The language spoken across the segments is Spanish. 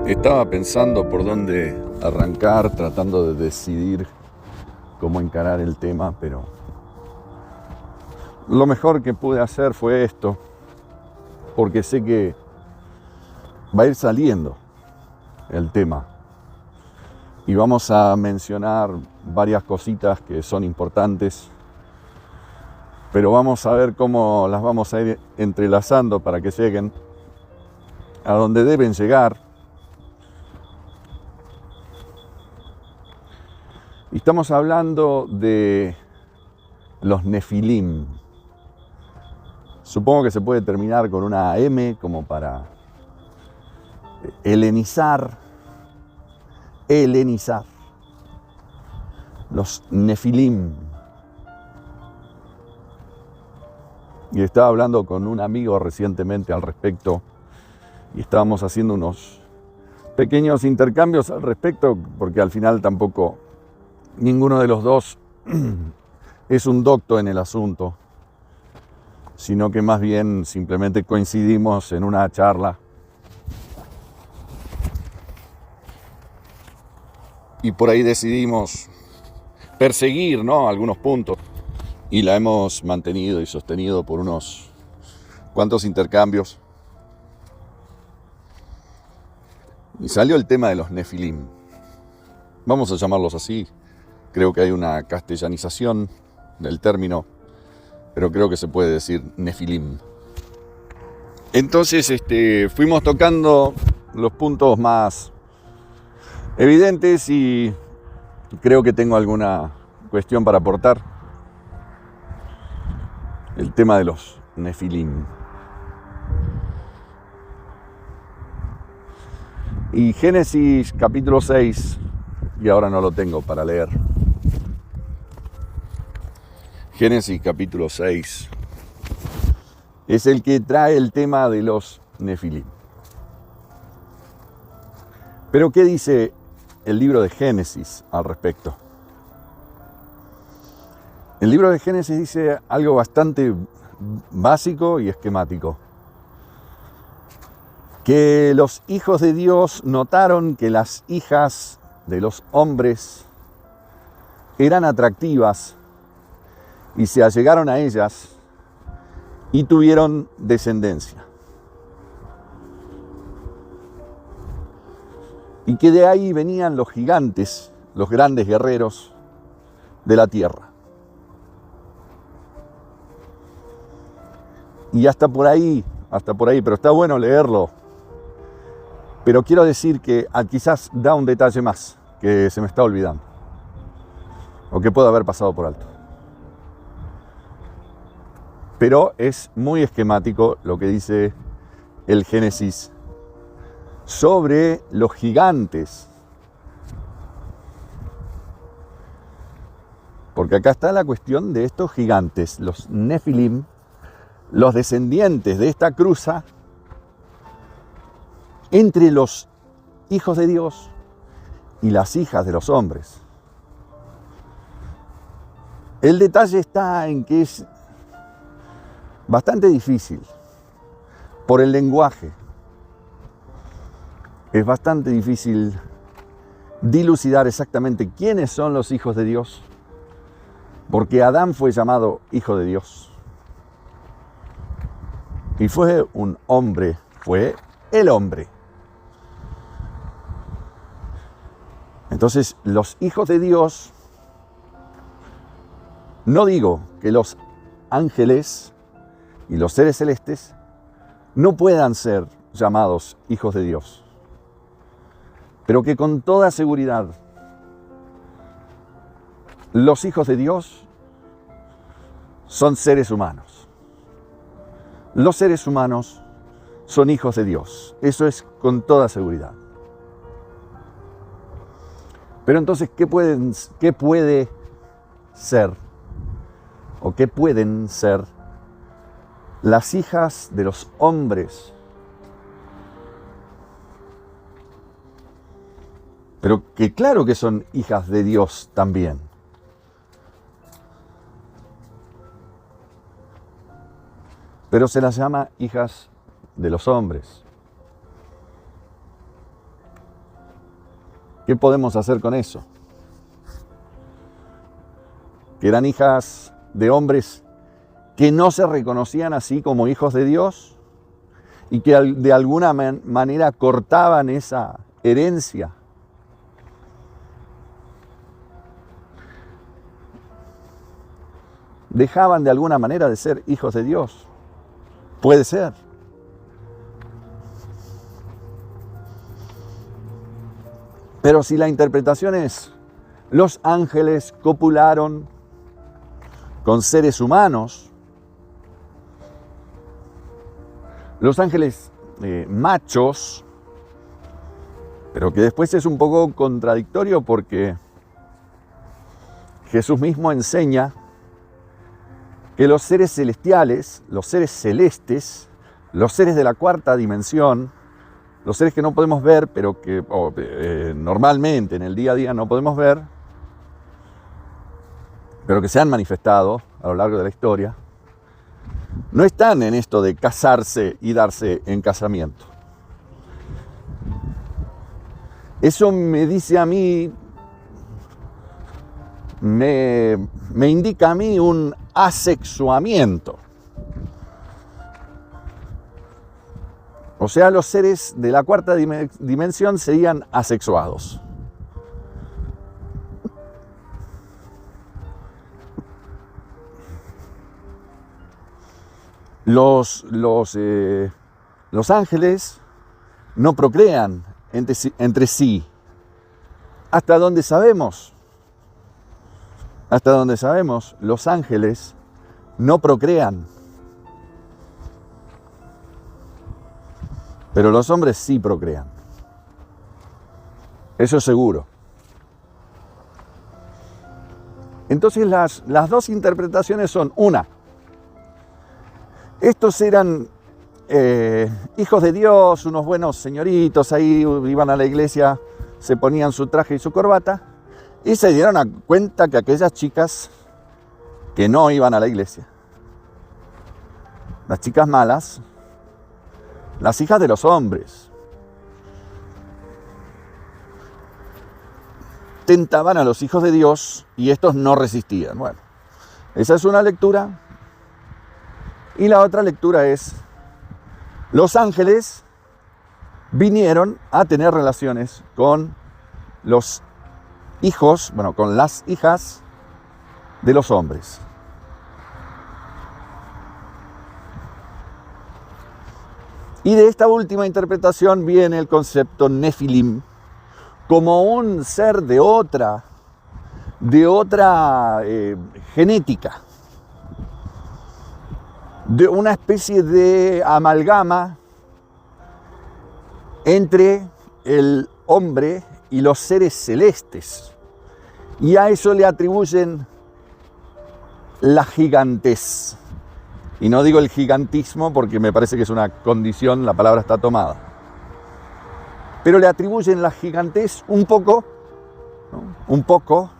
Estaba pensando por dónde arrancar, tratando de decidir cómo encarar el tema, pero lo mejor que pude hacer fue esto, porque sé que va a ir saliendo el tema y vamos a mencionar varias cositas que son importantes, pero vamos a ver cómo las vamos a ir entrelazando para que lleguen a donde deben llegar. Y estamos hablando de los Nefilim. Supongo que se puede terminar con una M como para helenizar. Los Nefilim. Y estaba hablando con un amigo recientemente al respecto y estábamos haciendo unos pequeños intercambios al respecto, porque al final tampoco ninguno de los dos es un docto en el asunto, sino que más bien simplemente coincidimos en una charla y por ahí decidimos perseguir, ¿no?, algunos puntos, y la hemos mantenido y sostenido por unos cuantos intercambios. Y salió el tema de los Nefilim. Vamos a llamarlos así. Creo que hay una castellanización del término, pero creo que se puede decir Nefilim. Entonces fuimos tocando los puntos más evidentes y creo que tengo alguna cuestión para aportar. El tema de los Nefilim. Y Génesis capítulo 6, y ahora no lo tengo para leer. Génesis capítulo 6 es el que trae el tema de los Nefilim. Pero ¿qué dice el libro de Génesis al respecto? El libro de Génesis dice algo bastante básico y esquemático. Que los hijos de Dios notaron que las hijas de los hombres eran atractivas y se allegaron a ellas y tuvieron descendencia. Y que de ahí venían los gigantes, los grandes guerreros de la tierra. Y hasta por ahí, pero está bueno leerlo. Pero quiero decir que quizás da un detalle más que se me está olvidando, o que puedo haber pasado por alto. Pero es muy esquemático lo que dice el Génesis sobre los gigantes. Porque acá está la cuestión de estos gigantes, los Nefilim, los descendientes de esta cruza entre los hijos de Dios y las hijas de los hombres. El detalle está en que es bastante difícil por el lenguaje. Es bastante difícil dilucidar exactamente quiénes son los hijos de Dios, porque Adán fue llamado hijo de Dios. Y fue un hombre, fue el hombre. Entonces, los hijos de Dios, no digo que los ángeles y los seres celestes no puedan ser llamados hijos de Dios, pero que con toda seguridad los hijos de Dios son seres humanos. Los seres humanos son hijos de Dios. Eso es con toda seguridad. Pero entonces, ¿qué puede ser o qué pueden ser las hijas de los hombres? Pero que claro que son hijas de Dios también. Pero se las llama hijas de los hombres. ¿Qué podemos hacer con eso? Que eran hijas de hombres que no se reconocían así como hijos de Dios y que de alguna manera cortaban esa herencia. Dejaban de alguna manera de ser hijos de Dios. Puede ser. Pero si la interpretación es, los ángeles copularon con seres humanos, los ángeles machos, pero que después es un poco contradictorio porque Jesús mismo enseña que los seres celestiales, los seres celestes, los seres de la cuarta dimensión, los seres que no podemos ver, pero que normalmente en el día a día no podemos ver, pero que se han manifestado a lo largo de la historia, no están en esto de casarse y darse en casamiento. Eso me dice a mí, me indica a mí un asexuamiento. O sea, los seres de la cuarta dimensión serían asexuados. Los ángeles no procrean entre sí. Hasta donde sabemos, los ángeles no procrean. Pero los hombres sí procrean. Eso es seguro. Entonces las dos interpretaciones son, una, estos eran hijos de Dios, unos buenos señoritos, ahí iban a la iglesia, se ponían su traje y su corbata, y se dieron cuenta que aquellas chicas que no iban a la iglesia, las chicas malas, las hijas de los hombres, tentaban a los hijos de Dios y estos no resistían. Bueno, esa es una lectura. Y la otra lectura es, los ángeles vinieron a tener relaciones con los hijos, con las hijas de los hombres. Y de esta última interpretación viene el concepto Nefilim, como un ser de otra genética, de una especie de amalgama entre el hombre y los seres celestes. Y a eso le atribuyen la gigantez. Y no digo el gigantismo porque me parece que es una condición, la palabra está tomada. Pero le atribuyen la gigantez un poco, ¿no? Un poco,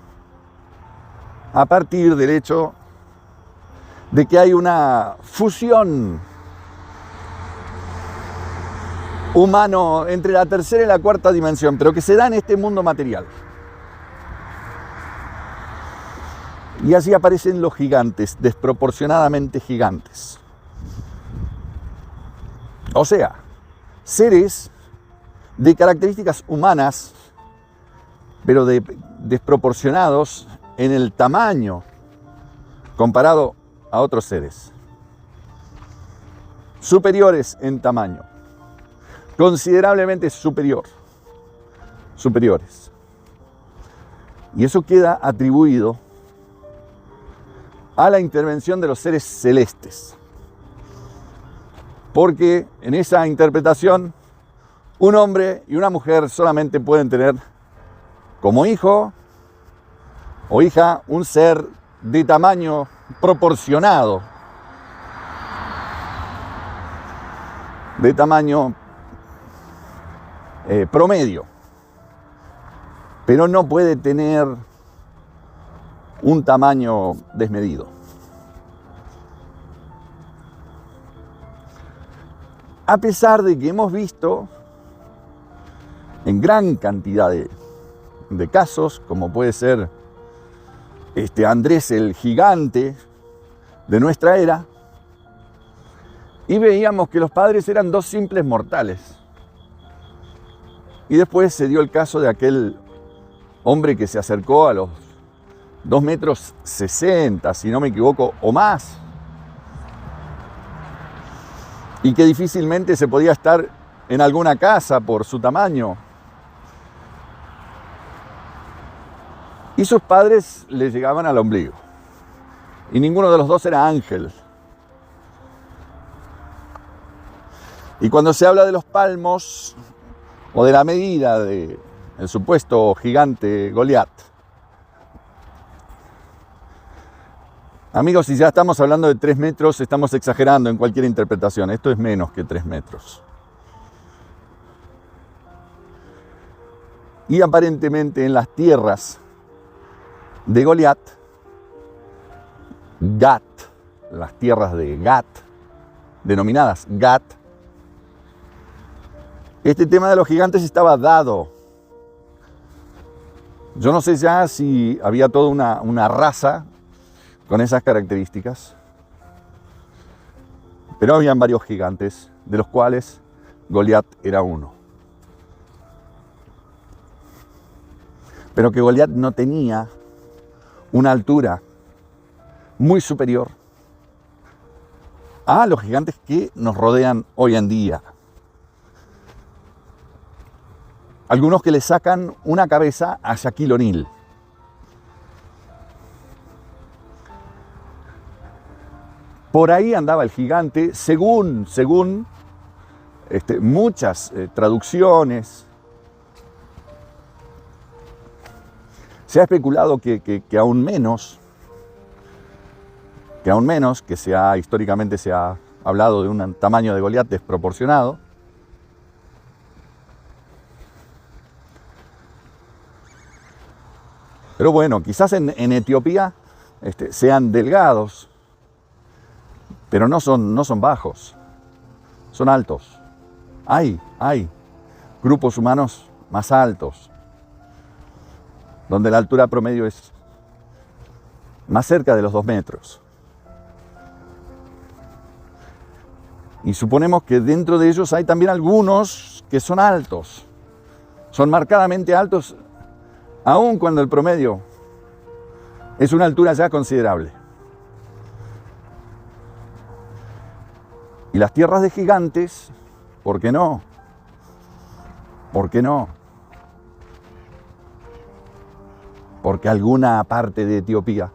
a partir del hecho de que hay una fusión humano entre la tercera y la cuarta dimensión, pero que se da en este mundo material. Y así aparecen los gigantes, desproporcionadamente gigantes. O sea, seres de características humanas, pero desproporcionados en el tamaño comparado a otros seres. Superiores en tamaño, considerablemente superiores. Y eso queda atribuido a la intervención de los seres celestes. Porque en esa interpretación, un hombre y una mujer solamente pueden tener como hijo o hija un ser de tamaño proporcionado, de tamaño promedio, pero no puede tener un tamaño desmedido. A pesar de que hemos visto en gran cantidad de casos, como puede ser Andrés el gigante de nuestra era, y veíamos que los padres eran dos simples mortales. Y después se dio el caso de aquel hombre que se acercó a los 2,60 metros, si no me equivoco, o más, y que difícilmente se podía estar en alguna casa por su tamaño. Y sus padres le llegaban al ombligo. Y ninguno de los dos era ángel. Y cuando se habla de los palmos, o de la medida del supuesto gigante Goliat, amigos, si ya estamos hablando de 3 metros, estamos exagerando en cualquier interpretación. Esto es menos que 3 metros. Y aparentemente en las tierras de Goliat, Gat, las tierras de Gat, denominadas Gat, este tema de los gigantes estaba dado. Yo no sé ya si había toda una raza con esas características, pero habían varios gigantes, de los cuales Goliat era uno. Pero que Goliat no tenía una altura muy superior a los gigantes que nos rodean hoy en día. Algunos que le sacan una cabeza a Shaquille O'Neal. Por ahí andaba el gigante, según muchas traducciones. Se ha especulado que aún menos, históricamente se ha hablado de un tamaño de Goliat desproporcionado. Pero bueno, quizás en Etiopía sean delgados, pero no son bajos, son altos. Hay grupos humanos más altos, donde la altura promedio es más cerca de los 2 metros. Y suponemos que dentro de ellos hay también algunos que son altos, son marcadamente altos, aun cuando el promedio es una altura ya considerable. Y las tierras de gigantes, ¿por qué no? ¿Por qué no? Porque alguna parte de Etiopía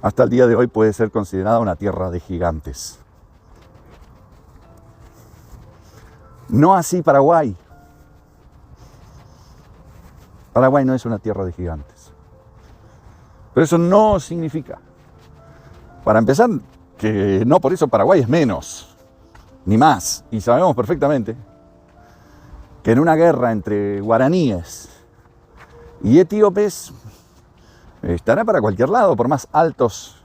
hasta el día de hoy puede ser considerada una tierra de gigantes. No así Paraguay. Paraguay no es una tierra de gigantes. Pero eso no significa, para empezar, que no por eso Paraguay es menos, ni más. Y sabemos perfectamente que en una guerra entre guaraníes y etíopes estará para cualquier lado, por más altos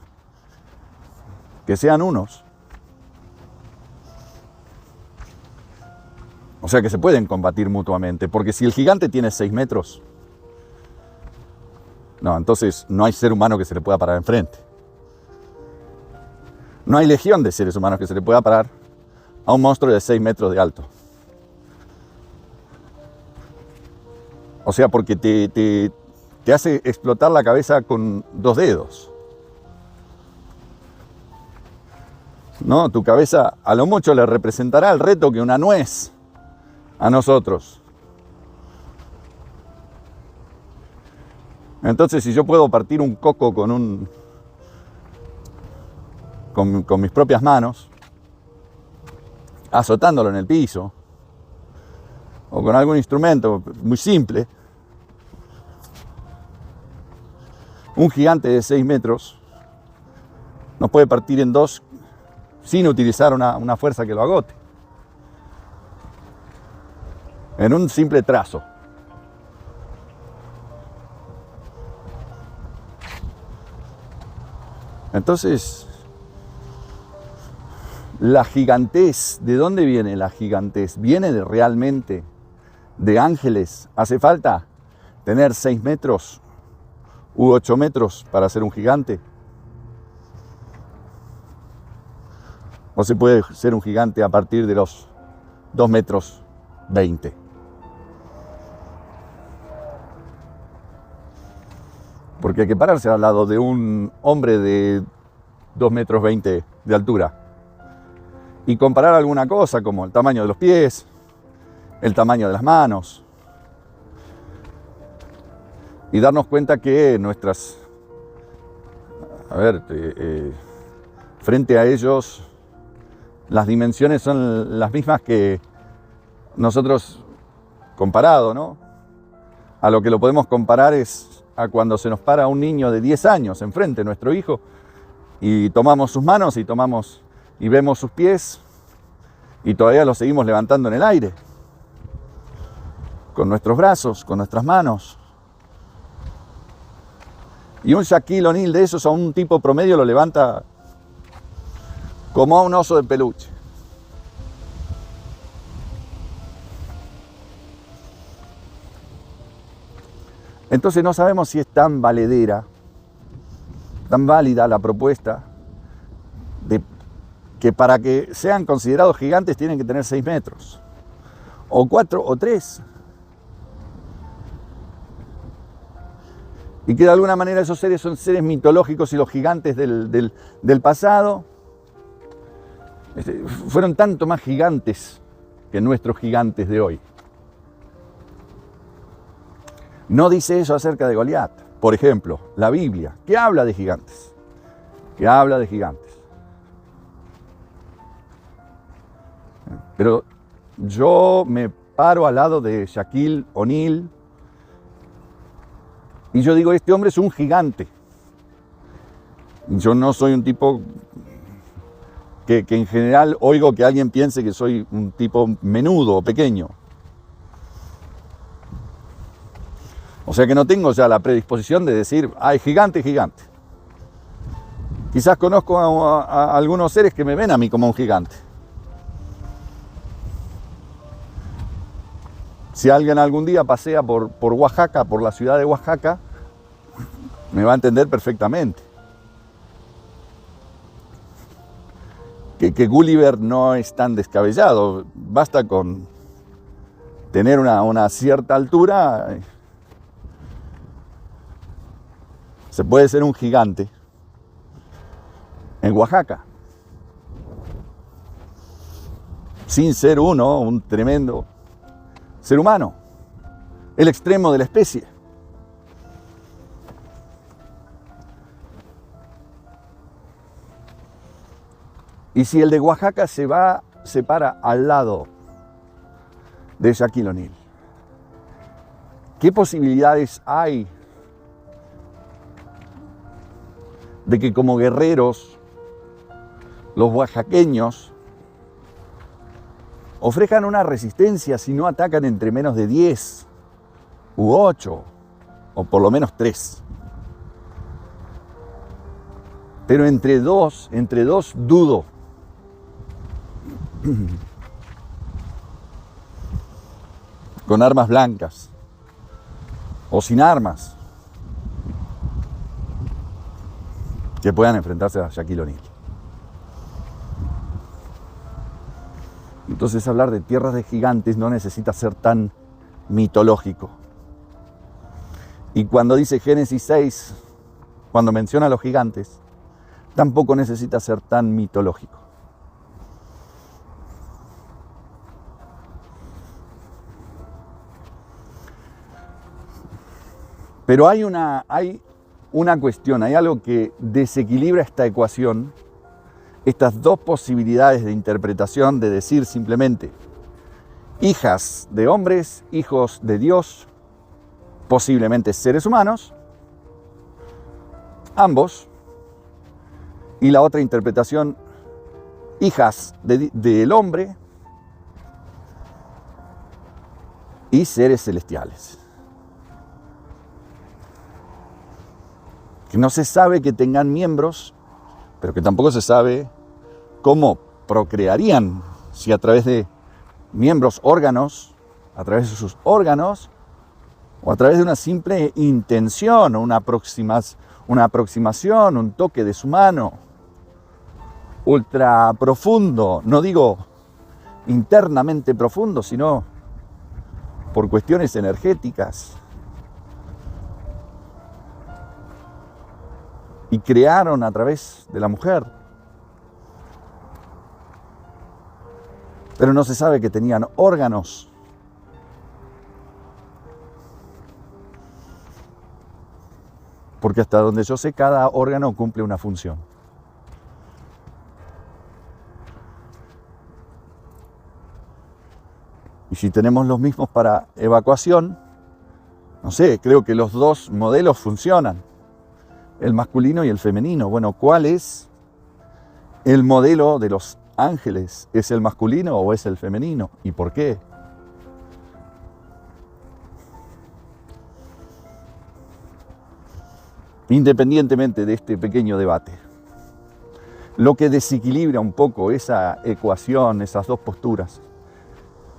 que sean unos. O sea que se pueden combatir mutuamente, porque si el gigante tiene 6 metros, no, entonces no hay ser humano que se le pueda parar enfrente. No hay legión de seres humanos que se le pueda parar a un monstruo de 6 metros de alto. O sea, porque te hace explotar la cabeza con 2 dedos. No, tu cabeza a lo mucho le representará el reto que una nuez a nosotros. Entonces, si yo puedo partir un coco con mis propias manos, azotándolo en el piso, o con algún instrumento muy simple, un gigante de 6 metros nos puede partir en 2 sin utilizar una fuerza que lo agote, en un simple trazo. Entonces, la gigantez, ¿de dónde viene la gigantez? ¿Viene realmente de ángeles? ¿Hace falta tener 6 metros u 8 metros para ser un gigante? ¿O se puede ser un gigante a partir de los 2 metros 20? Porque hay que pararse al lado de un hombre de 2 metros 20 de altura y comparar alguna cosa como el tamaño de los pies, el tamaño de las manos, y darnos cuenta que frente a ellos las dimensiones son las mismas que nosotros comparado, ¿no? A lo que lo podemos comparar es a cuando se nos para un niño de 10 años enfrente, nuestro hijo, y tomamos sus manos y vemos sus pies y todavía los seguimos levantando en el aire, con nuestros brazos, con nuestras manos. Y un Shaquille O'Neal de esos a un tipo promedio lo levanta como a un oso de peluche. Entonces no sabemos si es tan valedera, tan válida la propuesta de que para que sean considerados gigantes tienen que tener 6 metros, o 4 o 3. Y que de alguna manera esos seres son seres mitológicos y los gigantes del pasado fueron tanto más gigantes que nuestros gigantes de hoy. No dice eso acerca de Goliat. Por ejemplo, la Biblia, que habla de gigantes. Que habla de gigantes. Pero yo me paro al lado de Shaquille O'Neal y yo digo, este hombre es un gigante. Yo no soy un tipo que en general oigo que alguien piense que soy un tipo menudo o pequeño. O sea que no tengo ya la predisposición de decir, ay, gigante, gigante. Quizás conozco a algunos seres que me ven a mí como un gigante. Si alguien algún día pasea por Oaxaca, por la ciudad de Oaxaca, me va a entender perfectamente. Que Gulliver no es tan descabellado. Basta con tener una cierta altura. Se puede ser un gigante en Oaxaca, sin ser un tremendo ser humano, el extremo de la especie. Y si el de Oaxaca se para al lado de Shaquille O'Neal, ¿qué posibilidades hay de que como guerreros los oaxaqueños ofrezcan una resistencia si no atacan entre menos de 10 u 8 o por lo menos 3? Pero entre dos dudo. Con armas blancas o sin armas que puedan enfrentarse a Shaquille O'Neal. Entonces hablar de tierras de gigantes no necesita ser tan mitológico. Y cuando dice Génesis 6, cuando menciona a los gigantes, tampoco necesita ser tan mitológico. Pero hay una cuestión, hay algo que desequilibra esta ecuación, estas dos posibilidades de interpretación de decir simplemente hijas de hombres, hijos de Dios, posiblemente seres humanos, ambos, y la otra interpretación, hijas del hombre y seres celestiales. Que no se sabe que tengan miembros, pero que tampoco se sabe cómo procrearían, si a través de miembros, órganos, a través de sus órganos, o a través de una simple intención, o una aproximación, un toque de su mano, ultra profundo, no digo internamente profundo, sino por cuestiones energéticas. Y crearon a través de la mujer. Pero no se sabe que tenían órganos. Porque hasta donde yo sé, cada órgano cumple una función. Y si tenemos los mismos para evacuación, no sé, creo que los dos modelos funcionan, el masculino y el femenino. Bueno, ¿cuál es el modelo de los ángeles? ¿Es el masculino o es el femenino? ¿Y por qué? Independientemente de este pequeño debate, lo que desequilibra un poco esa ecuación, esas dos posturas,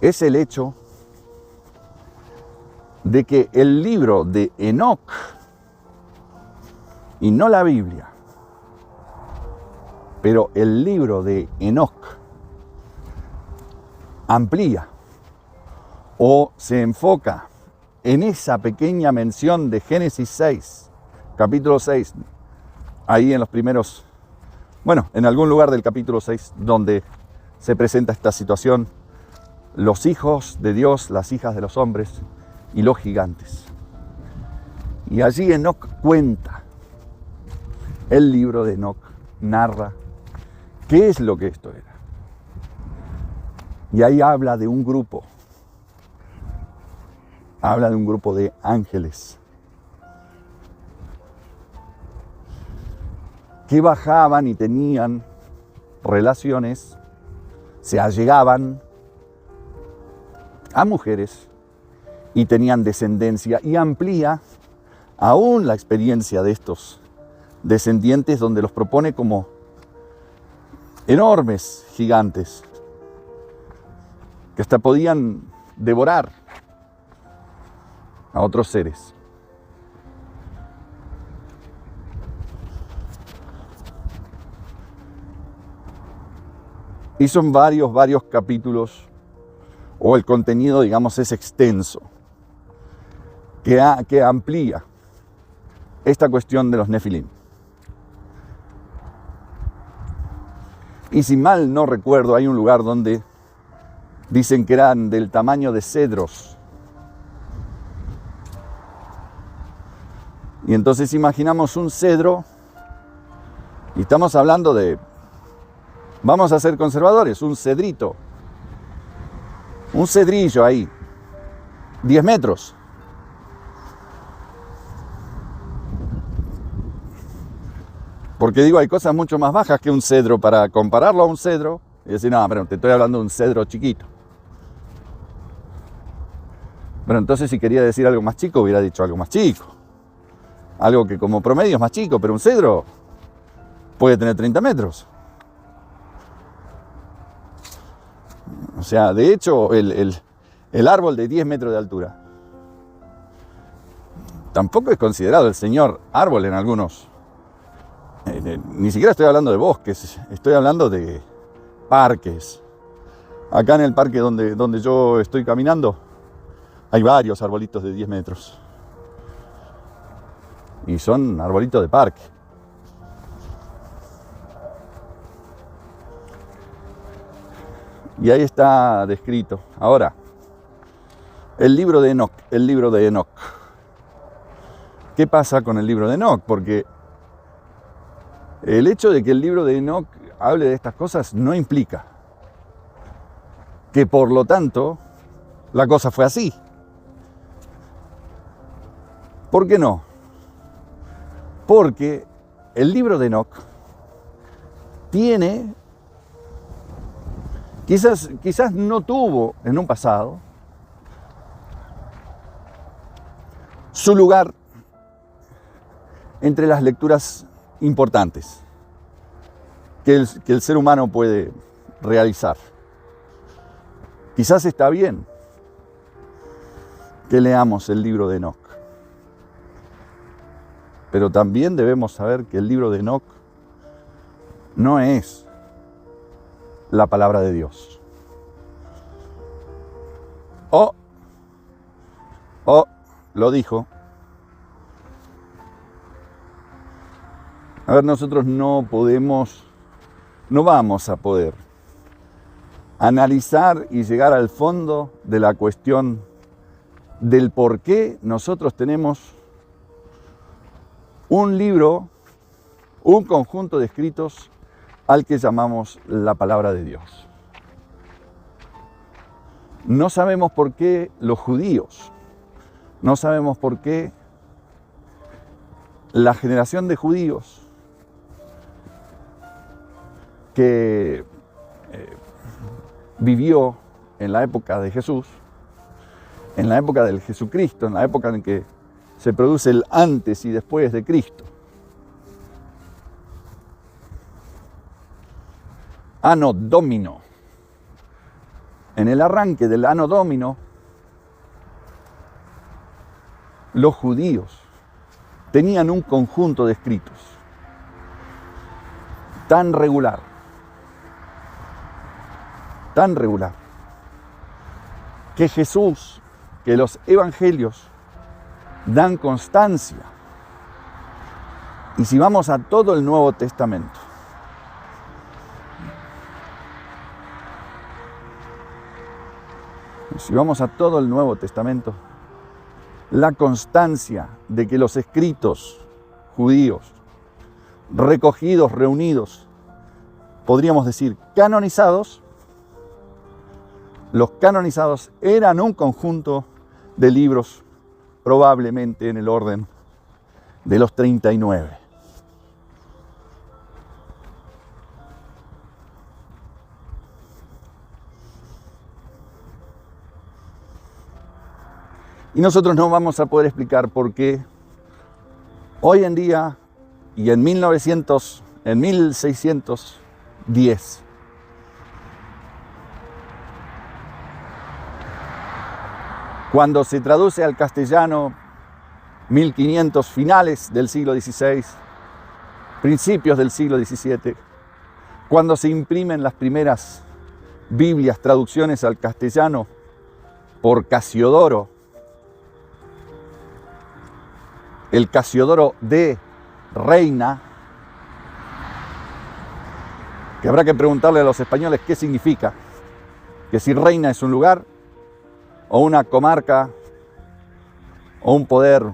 es el hecho de que el libro de Enoc, y no la Biblia, pero el libro de Enoc amplía o se enfoca en esa pequeña mención de Génesis 6, capítulo 6, ahí en los primeros, bueno, en algún lugar del capítulo 6, donde se presenta esta situación, los hijos de Dios, las hijas de los hombres y los gigantes. Y allí Enoc cuenta, el libro de Enoc narra qué es lo que esto era. Y ahí habla de un grupo de ángeles que bajaban y tenían relaciones, se allegaban a mujeres y tenían descendencia, y amplía aún la experiencia de estos descendientes, donde los propone como enormes gigantes que hasta podían devorar a otros seres. Y son varios capítulos, o el contenido, digamos, es extenso, que amplía esta cuestión de los Nefilim. Y si mal no recuerdo, hay un lugar donde dicen que eran del tamaño de cedros. Y entonces imaginamos un cedro, y estamos hablando de, vamos a ser conservadores, un cedrito, un cedrillo ahí, 10 metros. Porque digo, hay cosas mucho más bajas que un cedro para compararlo a un cedro y decir, no, pero te estoy hablando de un cedro chiquito. Pero entonces si quería decir algo más chico, hubiera dicho algo más chico. Algo que como promedio es más chico, pero un cedro puede tener 30 metros. O sea, de hecho, el árbol de 10 metros de altura tampoco es considerado el señor árbol en algunos. Ni siquiera estoy hablando de bosques, estoy hablando de parques. Acá en el parque donde yo estoy caminando, hay varios arbolitos de 10 metros. Y son arbolitos de parque. Y ahí está descrito. Ahora, el libro de Enoc. ¿Qué pasa con el libro de Enoc? Porque el hecho de que el libro de Enoc hable de estas cosas no implica que por lo tanto la cosa fue así. ¿Por qué no? Porque el libro de Enoc tiene, quizás no tuvo en un pasado su lugar entre las lecturas importantes que el ser humano puede realizar. Quizás está bien que leamos el libro de Enoc. Pero también debemos saber que el libro de Enoc no es la palabra de Dios. Lo dijo. A ver, nosotros no vamos a poder analizar y llegar al fondo de la cuestión del por qué nosotros tenemos un libro, un conjunto de escritos al que llamamos la palabra de Dios. No sabemos por qué los judíos, no sabemos por qué la generación de judíos que vivió en la época de Jesús, en la época del Jesucristo, en la época en que se produce el antes y después de Cristo. Anno Domino. En el arranque del Anno Domino, los judíos tenían un conjunto de escritos tan regular, que Jesús, que los evangelios dan constancia. Y si vamos a todo el Nuevo Testamento, la constancia de que los escritos judíos, recogidos, reunidos, podríamos decir canonizados, los canonizados eran un conjunto de libros probablemente en el orden de los 39. Y nosotros no vamos a poder explicar por qué hoy en día y en 1610, cuando se traduce al castellano 1500 finales del siglo XVI, principios del siglo XVII, cuando se imprimen las primeras Biblias, traducciones al castellano por Casiodoro, el Casiodoro de Reina, que habrá que preguntarle a los españoles qué significa, que si Reina es un lugar, o una comarca, o un poder,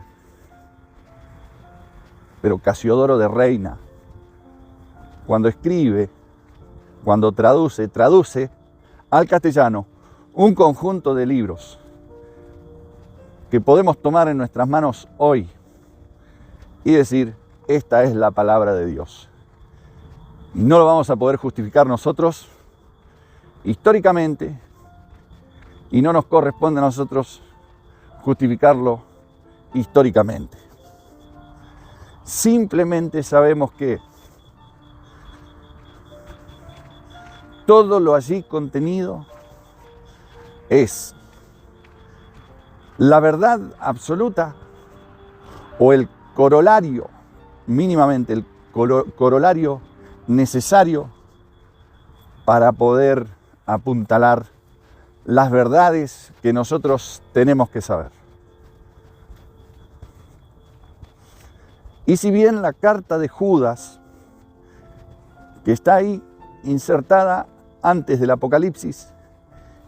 pero Casiodoro de Reina, cuando escribe, cuando traduce al castellano un conjunto de libros que podemos tomar en nuestras manos hoy y decir, esta es la palabra de Dios. Y no lo vamos a poder justificar nosotros históricamente, y no nos corresponde a nosotros justificarlo históricamente. Simplemente sabemos que todo lo allí contenido es la verdad absoluta o el corolario, mínimamente el corolario necesario para poder apuntalar las verdades que nosotros tenemos que saber. Y si bien la carta de Judas, que está ahí insertada antes del Apocalipsis,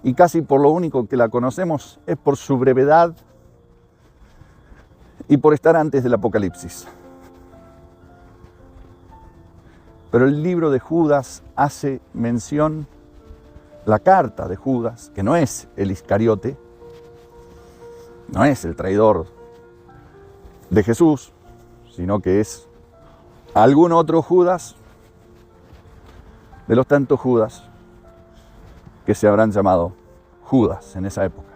y casi por lo único que la conocemos es por su brevedad y por estar antes del Apocalipsis. Pero el libro de Judas hace mención, la carta de Judas, que no es el Iscariote, no es el traidor de Jesús, sino que es algún otro Judas, de los tantos Judas que se habrán llamado Judas en esa época.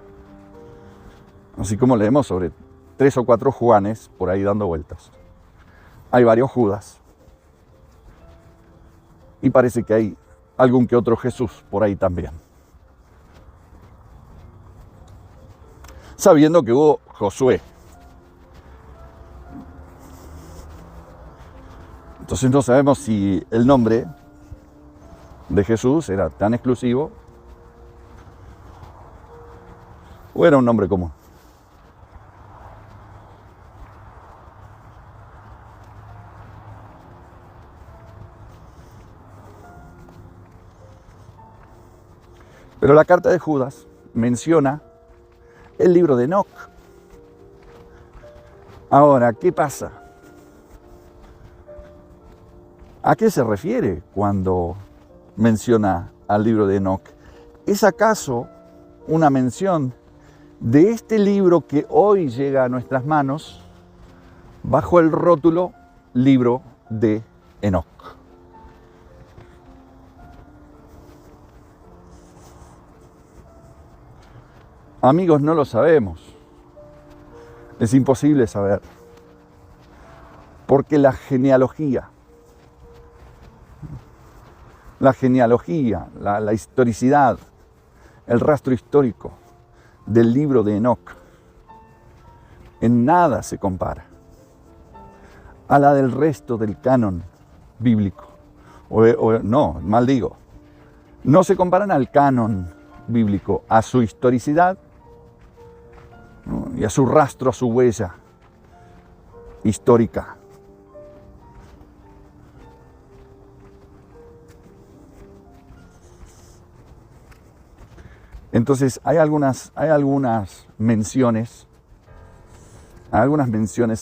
Así como leemos sobre 3 o 4 Juanes por ahí dando vueltas. Hay varios Judas. Y parece que hay algún que otro Jesús por ahí también. sabiendo que hubo Josué. Entonces no sabemos si el nombre de Jesús era tan exclusivo o era un nombre común. Pero la carta de Judas menciona el libro de Enoc. Ahora, ¿qué pasa? ¿A qué se refiere cuando menciona al libro de Enoc? ¿Es acaso una mención de este libro que hoy llega a nuestras manos bajo el rótulo libro de Enoc? Amigos, no lo sabemos. Es imposible saber. Porque la genealogía, la historicidad, el rastro histórico del libro de Enoc, en nada se compara a la del resto del canon bíblico. No se comparan al canon bíblico, a su historicidad, ¿no? Y a su rastro, a su huella histórica. Entonces hay algunas menciones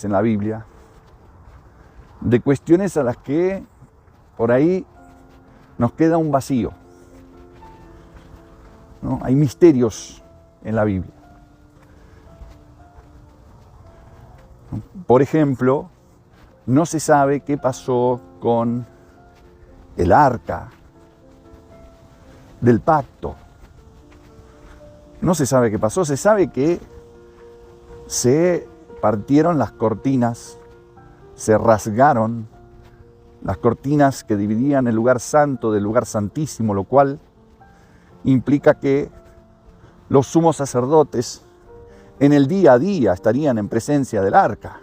en la Biblia de cuestiones a las que por ahí nos queda un vacío, ¿no? Hay misterios en la Biblia. Por ejemplo, no se sabe qué pasó con el arca del pacto. No se sabe qué pasó, se sabe que se partieron las cortinas, se rasgaron las cortinas que dividían el lugar santo del lugar santísimo, lo cual implica que los sumos sacerdotes en el día a día estarían en presencia del arca,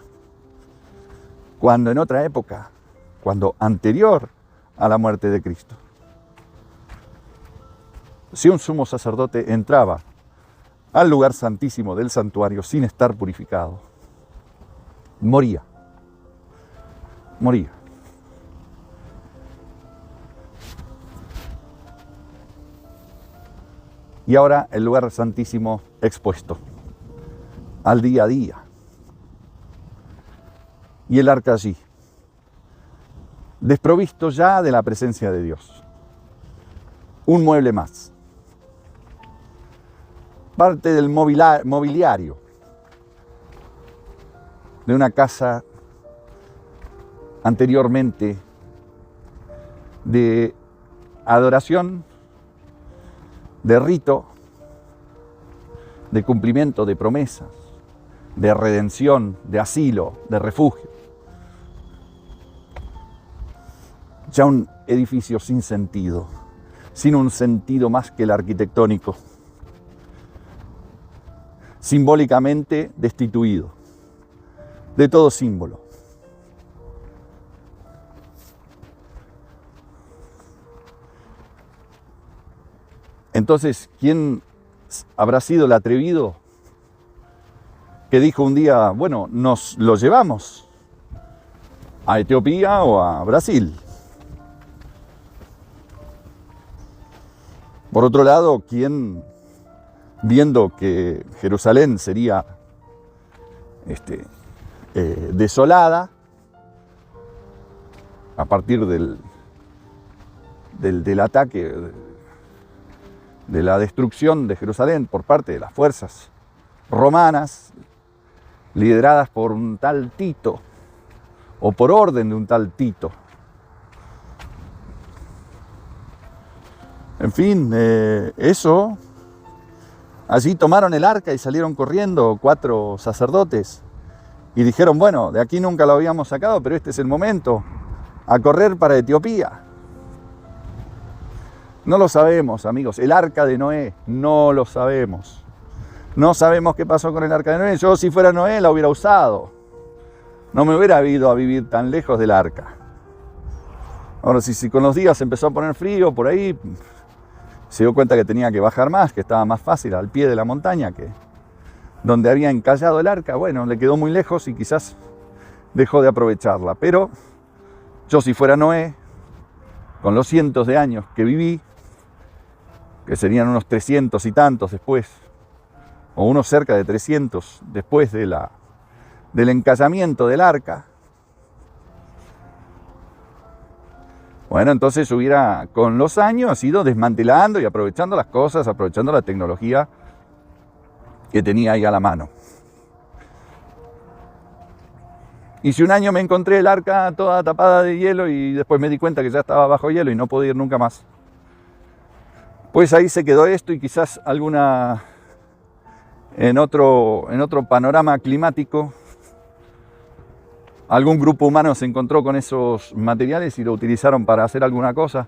cuando en otra época, cuando anterior a la muerte de Cristo, si un sumo sacerdote entraba al lugar santísimo del santuario sin estar purificado, moría. Y ahora el lugar santísimo expuesto al día a día. Y el arca allí, desprovisto ya de la presencia de Dios. Un mueble más. Parte del mobiliario de una casa anteriormente de adoración, de rito, de cumplimiento de promesas, de redención, de asilo, de refugio. Ya un edificio sin sentido, sin un sentido más que el arquitectónico, simbólicamente destituido de todo símbolo. Entonces, ¿quién habrá sido el atrevido que dijo un día, bueno, nos lo llevamos a Etiopía o a Brasil? Por otro lado, ¿quién, viendo que Jerusalén sería desolada a partir del ataque, de la destrucción de Jerusalén por parte de las fuerzas romanas, lideradas por un tal Tito, o por orden de un tal Tito? En fin, allí tomaron el arca y salieron corriendo 4 sacerdotes y dijeron, bueno, de aquí nunca lo habíamos sacado, pero este es el momento, a correr para Etiopía. No lo sabemos, amigos. El arca de Noé, no lo sabemos. No sabemos qué pasó con el arca de Noé. Yo, si fuera Noé, la hubiera usado. No me hubiera ido a vivir tan lejos del arca. Ahora, si con los días empezó a poner frío por ahí, se dio cuenta que tenía que bajar más, que estaba más fácil al pie de la montaña que donde había encallado el arca. Bueno, le quedó muy lejos y quizás dejó de aprovecharla. Pero yo, si fuera Noé, con los cientos de años que viví, que serían unos 300 y tantos después, o unos cerca de 300 después del encallamiento del arca, bueno, entonces hubiera con los años ido desmantelando y aprovechando las cosas, aprovechando la tecnología que tenía ahí a la mano. Y si un año me encontré el arca toda tapada de hielo y después me di cuenta que ya estaba bajo hielo y no podía ir nunca más, pues ahí se quedó esto y quizás en otro panorama climático, algún grupo humano se encontró con esos materiales y lo utilizaron para hacer alguna cosa.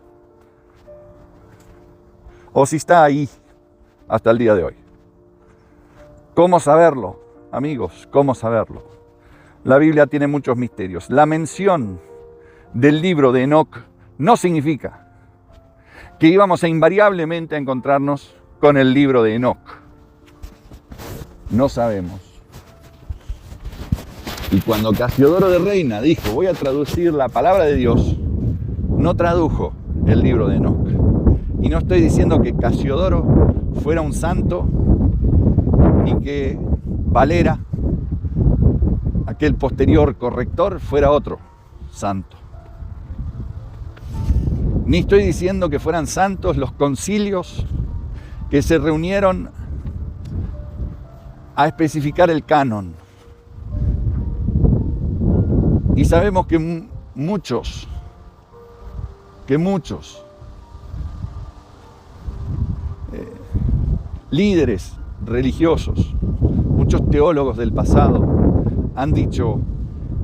O si está ahí hasta el día de hoy. ¿Cómo saberlo, amigos? ¿Cómo saberlo? La Biblia tiene muchos misterios. La mención del libro de Enoc no significa que íbamos invariablemente a encontrarnos con el libro de Enoc. No sabemos. Y cuando Casiodoro de Reina dijo, voy a traducir la palabra de Dios, no tradujo el libro de Enoc. Y no estoy diciendo que Casiodoro fuera un santo, ni que Valera, aquel posterior corrector, fuera otro santo. Ni estoy diciendo que fueran santos los concilios que se reunieron a especificar el canon. Y sabemos que muchos líderes religiosos, muchos teólogos del pasado han dicho,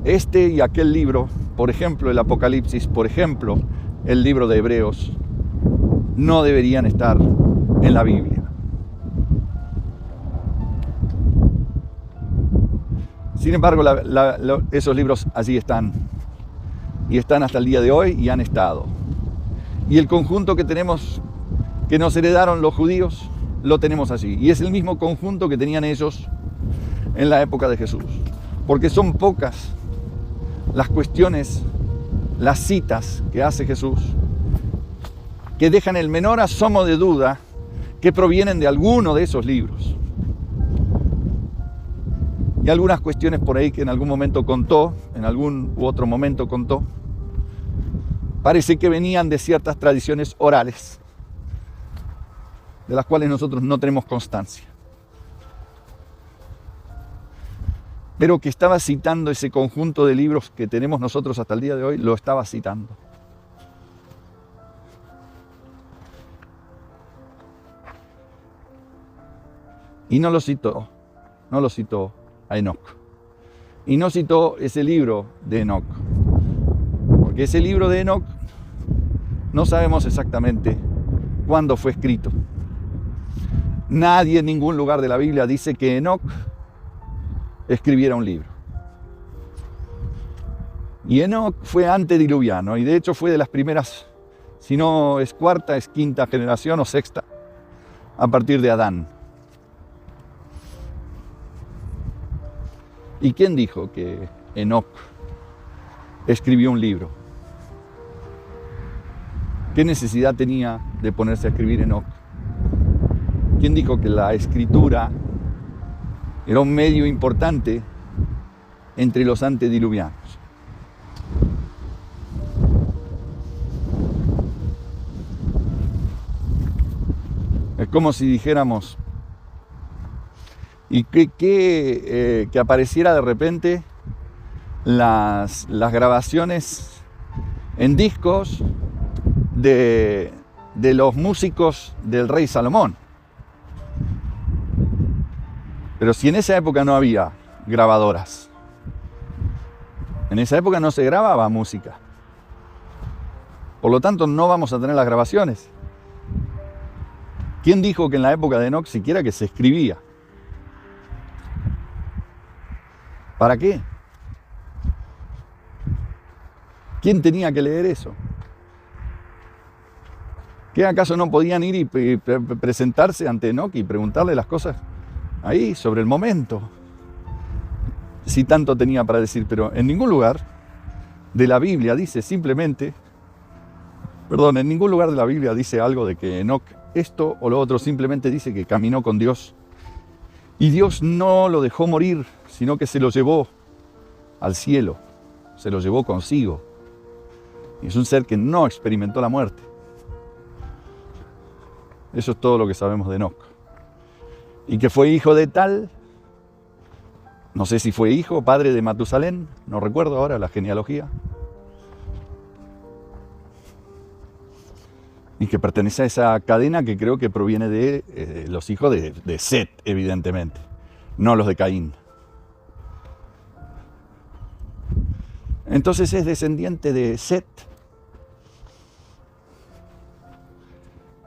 este y aquel libro, por ejemplo el Apocalipsis, por ejemplo el libro de Hebreos, no deberían estar en la Biblia. Sin embargo, esos libros allí están, y están hasta el día de hoy, y han estado. Y el conjunto que tenemos, que nos heredaron los judíos, lo tenemos allí. Y es el mismo conjunto que tenían ellos en la época de Jesús. Porque son pocas las cuestiones, las citas que hace Jesús, que dejan el menor asomo de duda que provienen de alguno de esos libros. Y algunas cuestiones por ahí que en algún momento contó, en algún u otro momento contó, parece que venían de ciertas tradiciones orales, de las cuales nosotros no tenemos constancia. Pero que estaba citando ese conjunto de libros que tenemos nosotros hasta el día de hoy, lo estaba citando. Y no lo citó a Enoc. Y no citó ese libro de Enoc. Porque ese libro de Enoc no sabemos exactamente cuándo fue escrito. Nadie en ningún lugar de la Biblia dice que Enoc escribiera un libro. Y Enoc fue antediluviano y de hecho fue de las primeras, si no es cuarta, es quinta generación o sexta, a partir de Adán. ¿Y quién dijo que Enoc escribió un libro? ¿Qué necesidad tenía de ponerse a escribir Enoc? ¿Quién dijo que la escritura era un medio importante entre los antediluvianos? Es como si dijéramos, y que apareciera de repente las grabaciones en discos de los músicos del rey Salomón. Pero si en esa época no había grabadoras, en esa época no se grababa música, por lo tanto no vamos a tener las grabaciones. ¿Quién dijo que en la época de Enoc siquiera que se escribía? ¿Para qué? ¿Quién tenía que leer eso? ¿Qué acaso no podían ir y presentarse ante Enoc y preguntarle las cosas ahí sobre el momento? Si tanto tenía para decir, pero en ningún lugar de la Biblia dice simplemente, en ningún lugar de la Biblia dice algo de que Enoc esto o lo otro, simplemente dice que caminó con Dios. Y Dios no lo dejó morir, sino que se lo llevó al cielo, se lo llevó consigo. Y es un ser que no experimentó la muerte. Eso es todo lo que sabemos de Enoc. Y que fue hijo de tal, no sé si fue hijo, padre de Matusalén, no recuerdo ahora la genealogía. Y que pertenece a esa cadena que creo que proviene de los hijos de Set, evidentemente, no los de Caín. Entonces es descendiente de Set.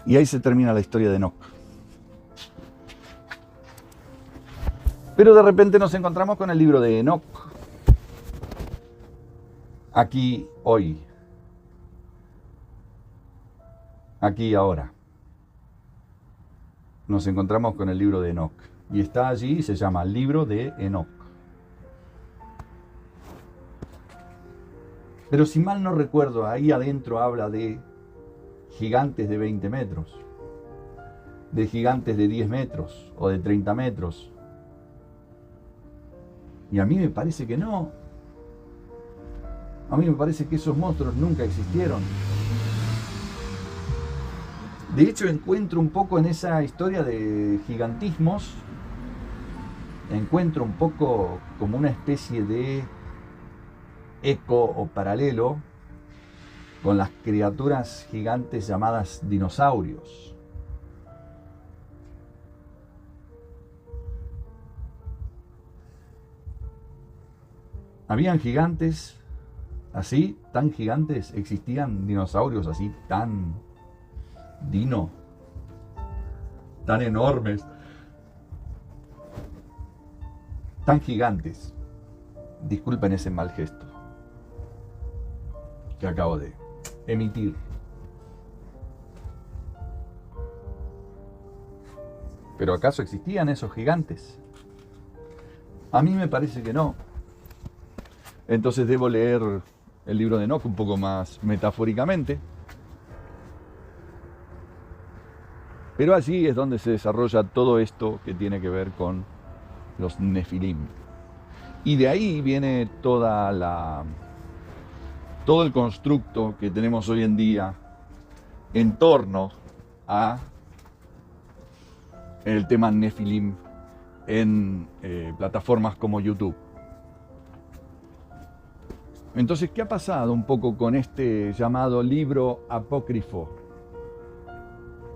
Y ahí se termina la historia de Enoc. Pero de repente nos encontramos con el libro de Enoc. Aquí, hoy. Aquí y ahora. Nos encontramos con el libro de Enoc. Y está allí y se llama Libro de Enoc. Pero si mal no recuerdo, ahí adentro habla de gigantes de 20 metros, de gigantes de 10 metros o de 30 metros. Y a mí me parece que no. A mí me parece que esos monstruos nunca existieron. De hecho, encuentro un poco en esa historia de gigantismos, encuentro un poco como una especie de eco o paralelo con las criaturas gigantes llamadas dinosaurios. Habían gigantes así, tan gigantes, existían dinosaurios así, tan enormes, tan gigantes. Disculpen ese mal gesto que acabo de emitir. ¿Pero acaso existían esos gigantes? A mí me parece que no. Entonces debo leer el libro de Enoc un poco más metafóricamente. Pero allí es donde se desarrolla todo esto que tiene que ver con los Nefilim. Y de ahí viene todo el constructo que tenemos hoy en día en torno a el tema Nefilim en plataformas como YouTube. Entonces, ¿qué ha pasado un poco con este llamado libro apócrifo?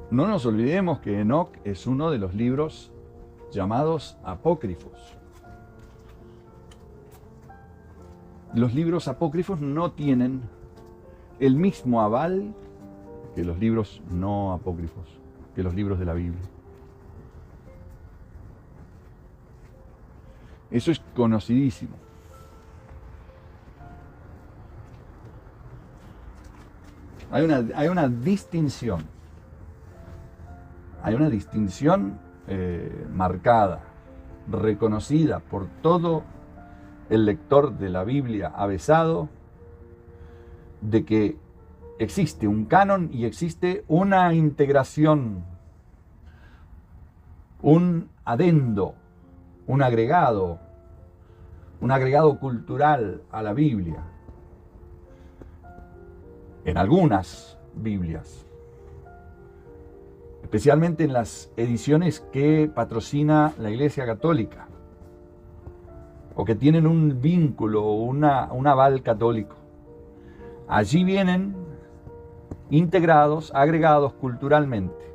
No nos olvidemos que Enoc es uno de los libros llamados apócrifos. Los libros apócrifos no tienen el mismo aval que los libros no apócrifos, que los libros de la Biblia. Eso es conocidísimo. Hay una distinción. Hay una distinción marcada, reconocida por todo el lector de la Biblia avesado, de que existe un canon y existe una integración, un adendo, un agregado cultural a la Biblia. En algunas Biblias, especialmente en las ediciones que patrocina la Iglesia Católica, o que tienen un vínculo, un aval católico. Allí vienen integrados, agregados culturalmente,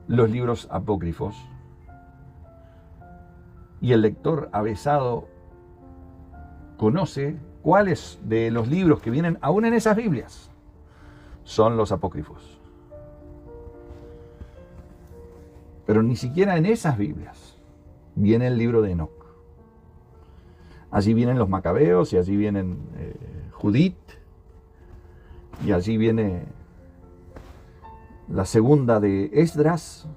los libros apócrifos. Y el lector avesado conoce cuáles de los libros que vienen aún en esas Biblias son los apócrifos. Pero ni siquiera en esas Biblias viene el libro de Enoc. Allí vienen los macabeos y allí vienen Judith y allí viene la segunda de Esdras,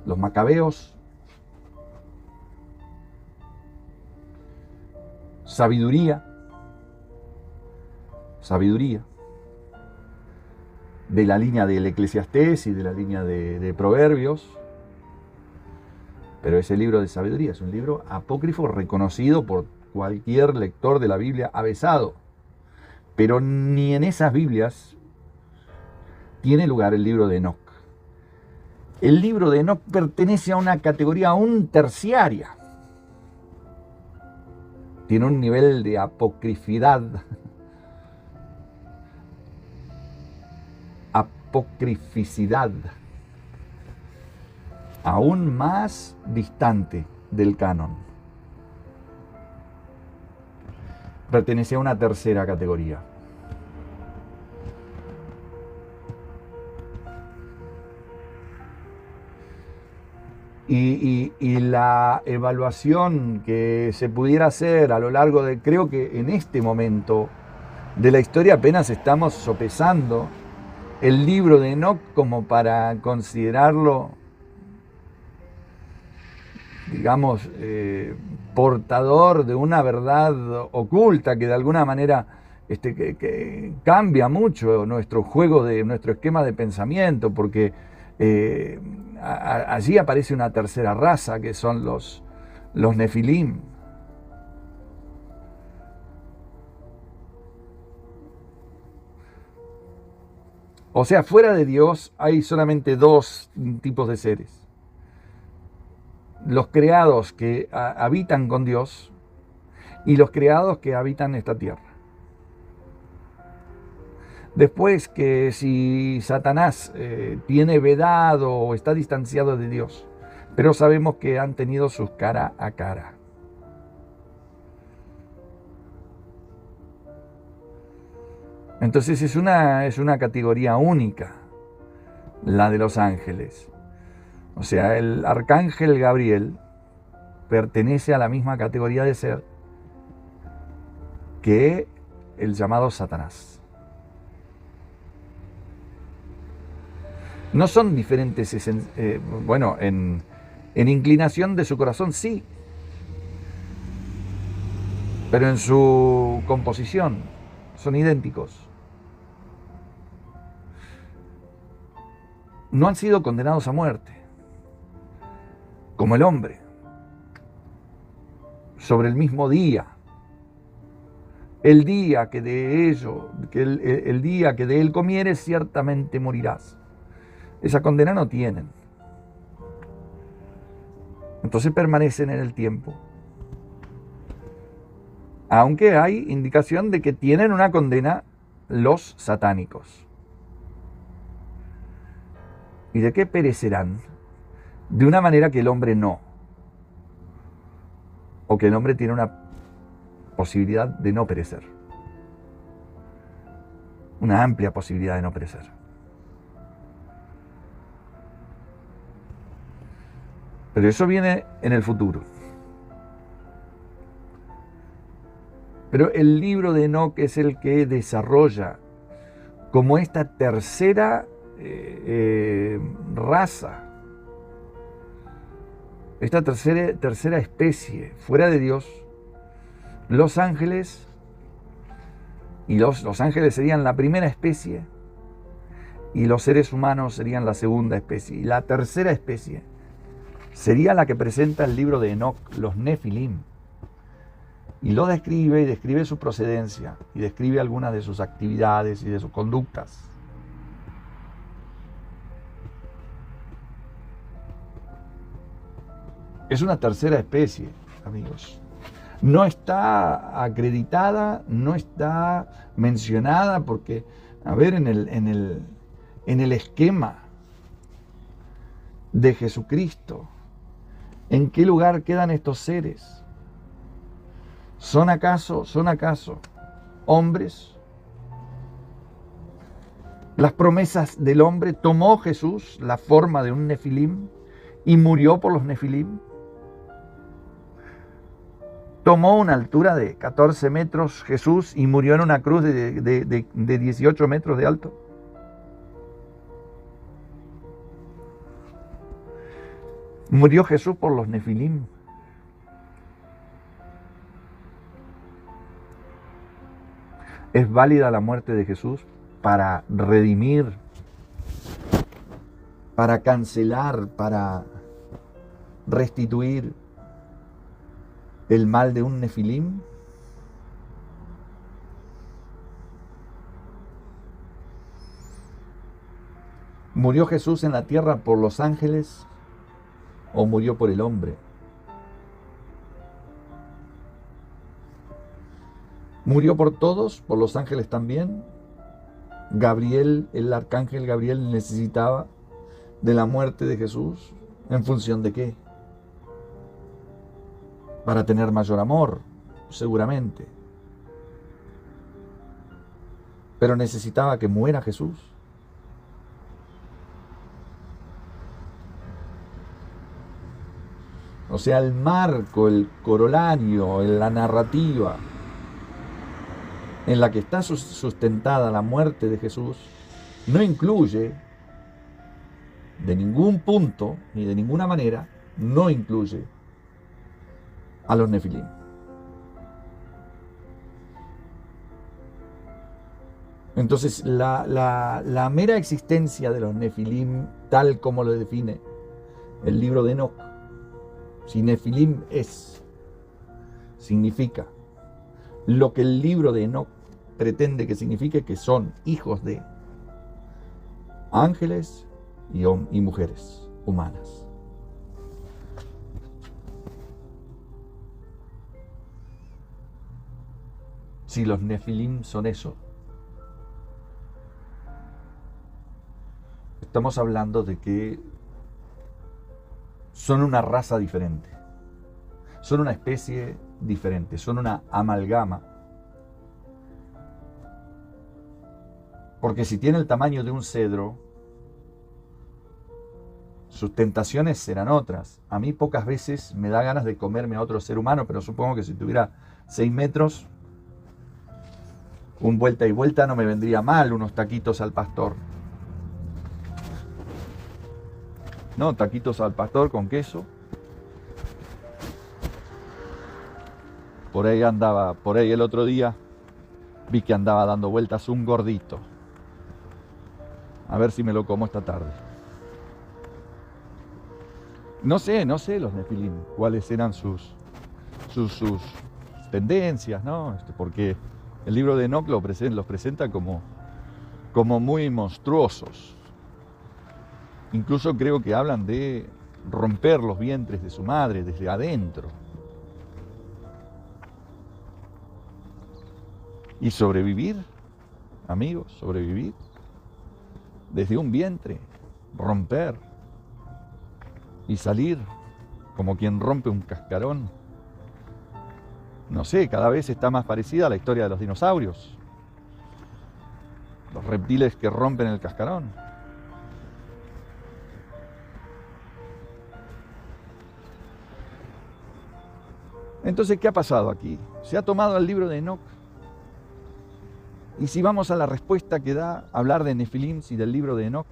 los macabeos, sabiduría, de la línea del Eclesiastés y de la línea de Proverbios. Pero ese libro de sabiduría es un libro apócrifo reconocido por cualquier lector de la Biblia avesado. Pero ni en esas Biblias tiene lugar el libro de Enoc. El libro de Enoc pertenece a una categoría aún terciaria. Tiene un nivel de apocrifidad, apocrificidad, aún más distante del canon. Pertenece a una tercera categoría. Y la evaluación que se pudiera hacer a lo largo de, creo que en este momento de la historia apenas estamos sopesando el libro de Enoc como para considerarlo, digamos, portador de una verdad oculta que de alguna manera que cambia mucho nuestro juego, nuestro esquema de pensamiento, porque allí aparece una tercera raza que son los Nefilim. O sea, fuera de Dios hay solamente dos tipos de seres: los creados que habitan con Dios y los creados que habitan esta tierra. Después, que si Satanás tiene vedado o está distanciado de Dios, pero sabemos que han tenido sus cara a cara. Entonces es una categoría única, la de los ángeles. O sea, el arcángel Gabriel pertenece a la misma categoría de ser que el llamado Satanás. No son diferentes, bueno, en inclinación de su corazón sí, pero en su composición son idénticos. No han sido condenados a muerte, como el hombre, sobre el mismo día. El día que de el día que de él comieres, ciertamente morirás. Esa condena no tienen. Entonces permanecen en el tiempo. Aunque hay indicación de que tienen una condena los satánicos. ¿Y de qué perecerán? De una manera que el hombre no. O que el hombre tiene una posibilidad de no perecer. Una amplia posibilidad de no perecer. Pero eso viene en el futuro. Pero el libro de Enoc es el que desarrolla como esta tercera raza, esta tercera especie fuera de Dios, los ángeles. Y los ángeles serían la primera especie y los seres humanos serían la segunda especie. Y la tercera especie sería la que presenta el libro de Enoc, los Nefilim. Y lo describe, y describe su procedencia, y describe algunas de sus actividades y de sus conductas. Es una tercera especie, amigos. No está acreditada, no está mencionada, porque, a ver, en el esquema de Jesucristo, ¿en qué lugar quedan estos seres? ¿Son acaso hombres? Las promesas del hombre, ¿tomó Jesús la forma de un Nefilim y murió por los Nefilim? tomó una altura de 14 metros Jesús y murió en una cruz de 18 metros de alto. Murió Jesús por los nefilim. ¿Es válida la muerte de Jesús para redimir, para cancelar, para restituir el mal de un nefilim? ¿Murió Jesús en la tierra por los ángeles o murió por el hombre? ¿Murió por todos, por los ángeles también? Gabriel, el arcángel Gabriel, necesitaba de la muerte de Jesús. ¿En función de qué? Para tener mayor amor, seguramente. Pero necesitaba que muera Jesús. O sea, el marco, el corolario, la narrativa en la que está sustentada la muerte de Jesús no incluye, de ningún punto ni de ninguna manera, no incluye a los nefilim. Entonces, la mera existencia de los nefilim, tal como lo define el libro de Enoc, si nefilim significa lo que el libro de Enoc pretende que signifique, que son hijos de ángeles y mujeres humanas. Si los nefilim son eso, estamos hablando de que son una raza diferente, son una especie diferente, son una amalgama. Porque si tiene el tamaño de un cedro, sus tentaciones serán otras. A mí pocas veces me da ganas de comerme a otro ser humano, pero supongo que si tuviera 6 metros, un vuelta y vuelta no me vendría mal unos taquitos al pastor. No, taquitos al pastor con queso. Por ahí el otro día, vi que andaba dando vueltas un gordito. A ver si me lo como esta tarde. No sé los nefilim, cuáles eran sus tendencias, ¿no? Porque el libro de Enoc los presenta como muy monstruosos. Incluso creo que hablan de romper los vientres de su madre desde adentro. Y sobrevivir, amigos, sobrevivir desde un vientre, romper y salir como quien rompe un cascarón. No sé, cada vez está más parecida a la historia de los dinosaurios. Los reptiles que rompen el cascarón. Entonces, ¿qué ha pasado aquí? Se ha tomado el libro de Enoc. Y si vamos a la respuesta que da hablar de nefilim y del libro de Enoc,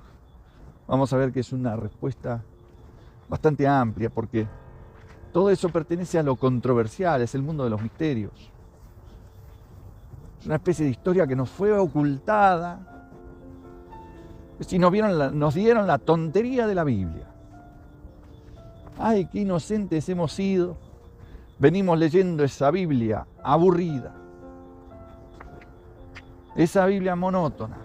vamos a ver que es una respuesta bastante amplia, porque todo eso pertenece a lo controversial, es el mundo de los misterios. Es una especie de historia que nos fue ocultada. Si nos dieron la tontería de la Biblia. Ay, qué inocentes hemos sido. Venimos leyendo esa Biblia aburrida, esa Biblia monótona,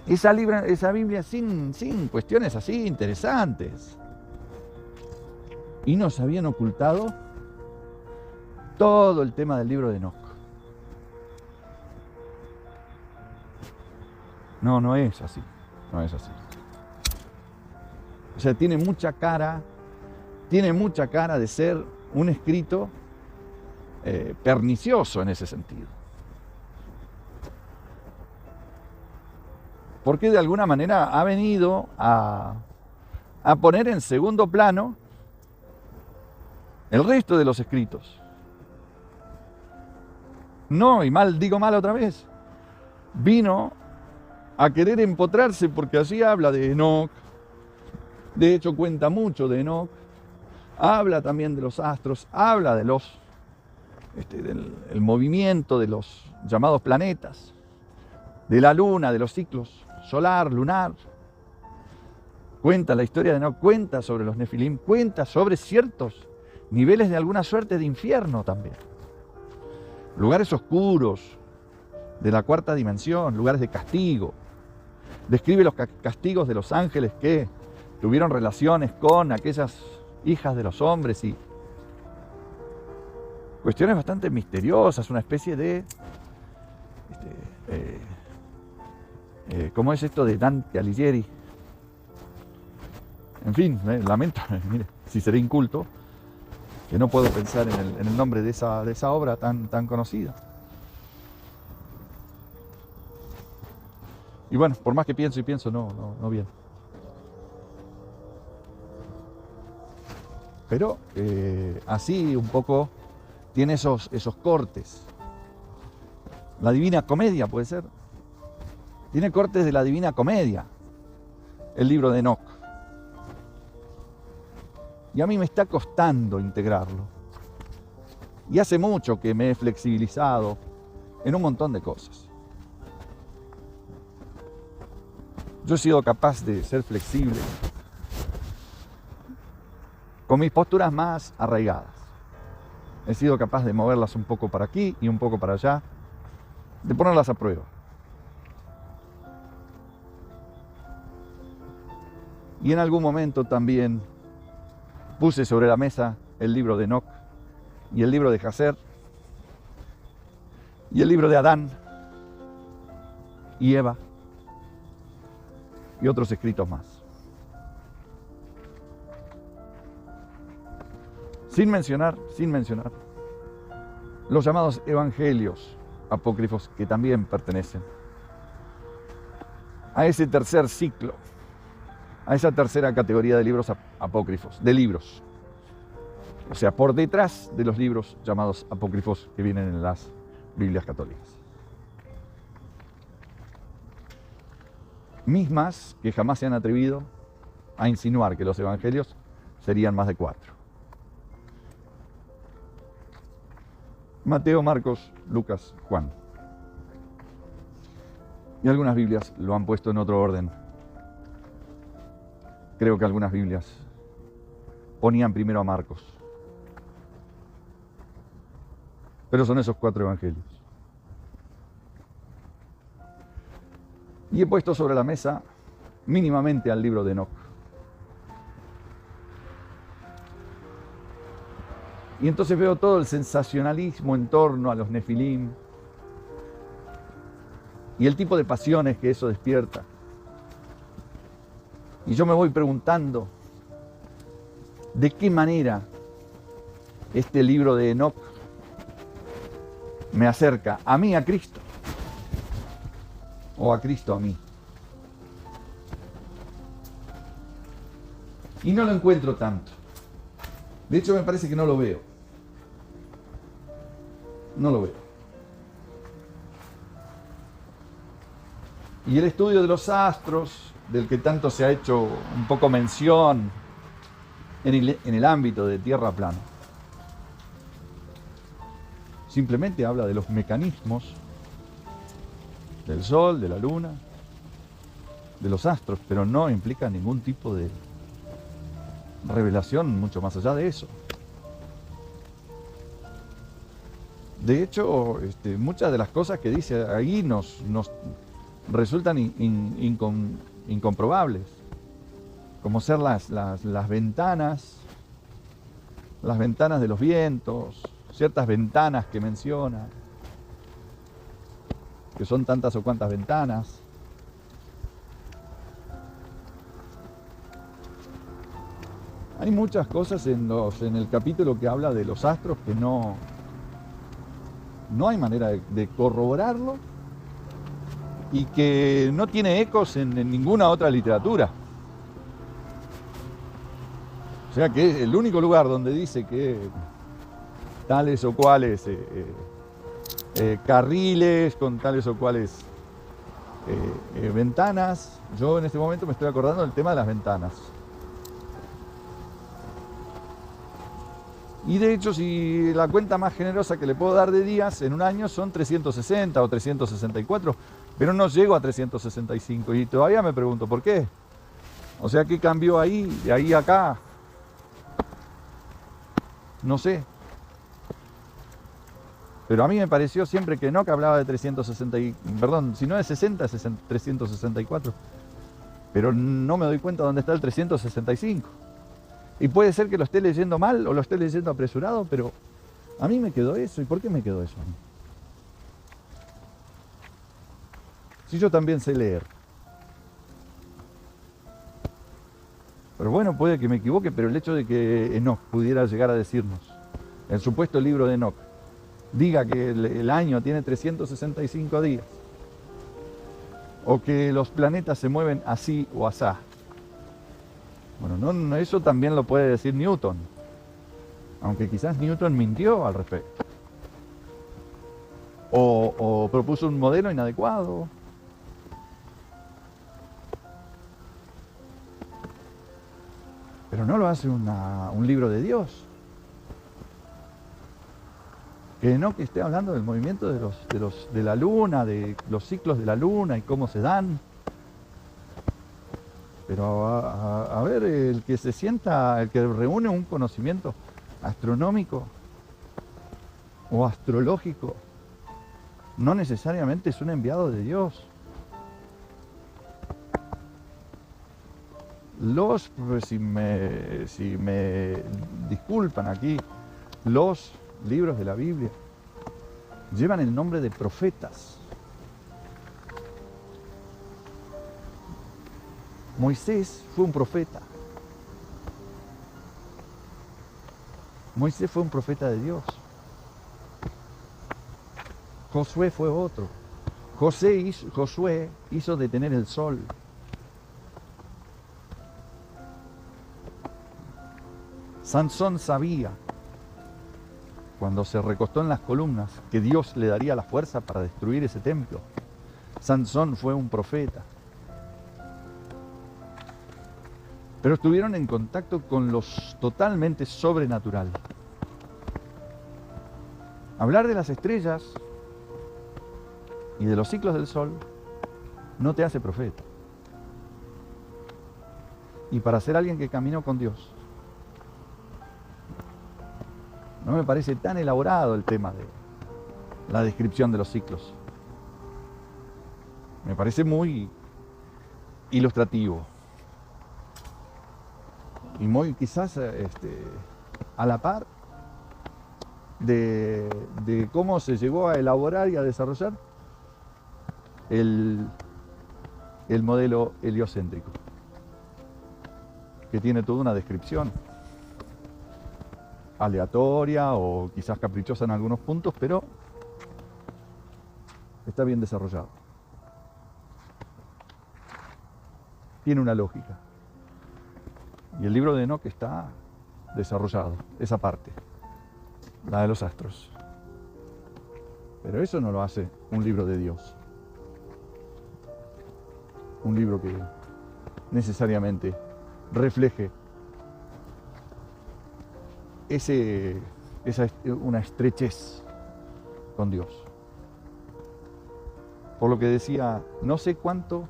esa Biblia sin cuestiones así interesantes. Y nos habían ocultado todo el tema del libro de Enoc. No es así, no es así. O sea, tiene mucha cara de ser un escrito pernicioso en ese sentido. Porque de alguna manera ha venido a poner en segundo plano el resto de los escritos. No, y mal, digo mal otra vez. Vino a querer empotrarse porque allí habla de Enoc. De hecho, cuenta mucho de Enoc. Habla también de los astros, habla de del movimiento de los llamados planetas, de la luna, de los ciclos solar, lunar. Cuenta la historia de Enoc, cuenta sobre los Nefilim, cuenta sobre ciertos niveles de alguna suerte de infierno también. Lugares oscuros de la cuarta dimensión, lugares de castigo. Describe los castigos de los ángeles que tuvieron relaciones con aquellas hijas de los hombres y cuestiones bastante misteriosas, una especie de ¿cómo es esto de Dante Alighieri? En fin, lamento, mire, si seré inculto, que no puedo pensar en el nombre de esa obra tan conocida. Y bueno, por más que pienso y pienso, no viene. Pero así un poco tiene esos cortes. La Divina Comedia puede ser. Tiene cortes de la Divina Comedia, el libro de Enoc. Y a mí me está costando integrarlo. Y hace mucho que me he flexibilizado en un montón de cosas. Yo he sido capaz de ser flexible con mis posturas más arraigadas. He sido capaz de moverlas un poco para aquí y un poco para allá, de ponerlas a prueba. Y en algún momento también puse sobre la mesa el libro de Enoc y el libro de Jacer y el libro de Adán y Eva y otros escritos más. Sin mencionar los llamados evangelios apócrifos que también pertenecen a ese tercer ciclo, a esa tercera categoría de libros apócrifos, de libros. O sea, por detrás de los libros llamados apócrifos que vienen en las Biblias católicas. Mismas que jamás se han atrevido a insinuar que los evangelios serían más de 4. Mateo, Marcos, Lucas, Juan. Y algunas Biblias lo han puesto en otro orden. Creo que algunas Biblias ponían primero a Marcos. Pero son esos 4 evangelios. Y he puesto sobre la mesa mínimamente al libro de Enoc. Y entonces veo todo el sensacionalismo en torno a los Nefilim y el tipo de pasiones que eso despierta. Y yo me voy preguntando de qué manera este libro de Enoc me acerca a mí, a Cristo, o a Cristo a mí. Y no lo encuentro tanto. De hecho, me parece que no lo veo. No lo veo. Y el estudio de los astros, del que tanto se ha hecho un poco mención en el ámbito de tierra plana, simplemente habla de los mecanismos del Sol, de la Luna, de los astros, pero no implica ningún tipo de revelación mucho más allá de eso. De hecho, muchas de las cosas que dice ahí nos resultan incomprobables, como ser las ventanas de los vientos, ciertas ventanas que menciona, que son tantas o cuantas ventanas. Hay muchas cosas en el capítulo que habla de los astros que no hay manera de corroborarlo y que no tiene ecos en ninguna otra literatura. O sea que el único lugar donde dice que tales o cuales carriles con tales o cuales ventanas. Yo en este momento me estoy acordando del tema de las ventanas. Y de hecho, si la cuenta más generosa que le puedo dar de días en un año son 360 o 364, pero no llego a 365 y todavía me pregunto ¿por qué? O sea, ¿qué cambió ahí, de ahí a acá? No sé. Pero a mí me pareció siempre que no, que hablaba de 360, perdón, si no de 60, 364. Pero no me doy cuenta dónde está el 365. Y puede ser que lo esté leyendo mal o lo esté leyendo apresurado, pero a mí me quedó eso. ¿Y por qué me quedó eso a mí? Si yo también sé leer. Pero bueno, puede que me equivoque, pero el hecho de que Enoc pudiera llegar a decirnos, el supuesto libro de Enoc, diga que el año tiene 365 días, o que los planetas se mueven así o asá. Bueno, no, eso también lo puede decir Newton, aunque quizás Newton mintió al respecto. O propuso un modelo inadecuado. Pero no lo hace un libro de Dios. Que no que esté hablando del movimiento de la luna, de los ciclos de la luna y cómo se dan. Pero a ver, el que se sienta, el que reúne un conocimiento astronómico o astrológico, no necesariamente es un enviado de Dios. Si me disculpan aquí, los libros de la Biblia llevan el nombre de profetas. Moisés fue un profeta. Moisés fue un profeta de Dios. Josué fue otro. Josué hizo detener el sol. Sansón sabía, cuando se recostó en las columnas, que Dios le daría la fuerza para destruir ese templo. Sansón fue un profeta. Pero estuvieron en contacto con lo totalmente sobrenatural. Hablar de las estrellas y de los ciclos del sol no te hace profeta. Y para ser alguien que caminó con Dios, no me parece tan elaborado el tema de la descripción de los ciclos. Me parece muy ilustrativo. Y muy quizás a la par de cómo se llegó a elaborar y a desarrollar el modelo heliocéntrico, que tiene toda una descripción aleatoria o quizás caprichosa en algunos puntos, pero está bien desarrollado. Tiene una lógica. Y el libro de Enoc está desarrollado, esa parte, la de los astros. Pero eso no lo hace un libro de Dios. Un libro que necesariamente refleje una estrechez con Dios. Por lo que decía, no sé cuánto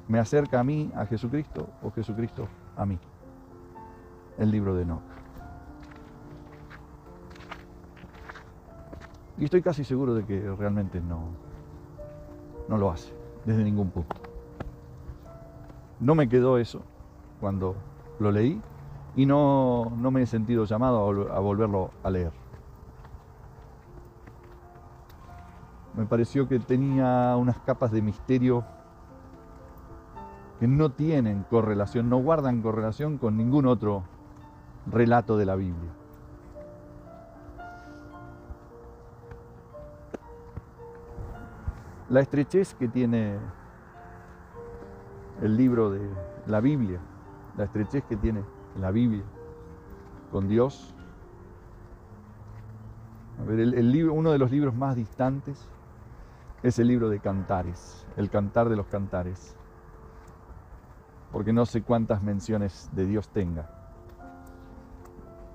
me acerca a mí, a Jesucristo, o Jesucristo a mí. El libro de Enoc. Y estoy casi seguro de que realmente no lo hace, desde ningún punto. No me quedó eso cuando lo leí y no me he sentido llamado a volverlo a leer. Me pareció que tenía unas capas de misterio que no tienen correlación, no guardan correlación con ningún otro relato de la Biblia. La estrechez que tiene el libro de la Biblia, la estrechez que tiene la Biblia con Dios, me Uno de los libros más distantes es el libro de Cantares, el Cantar de los Cantares, porque no sé cuántas menciones de Dios tenga,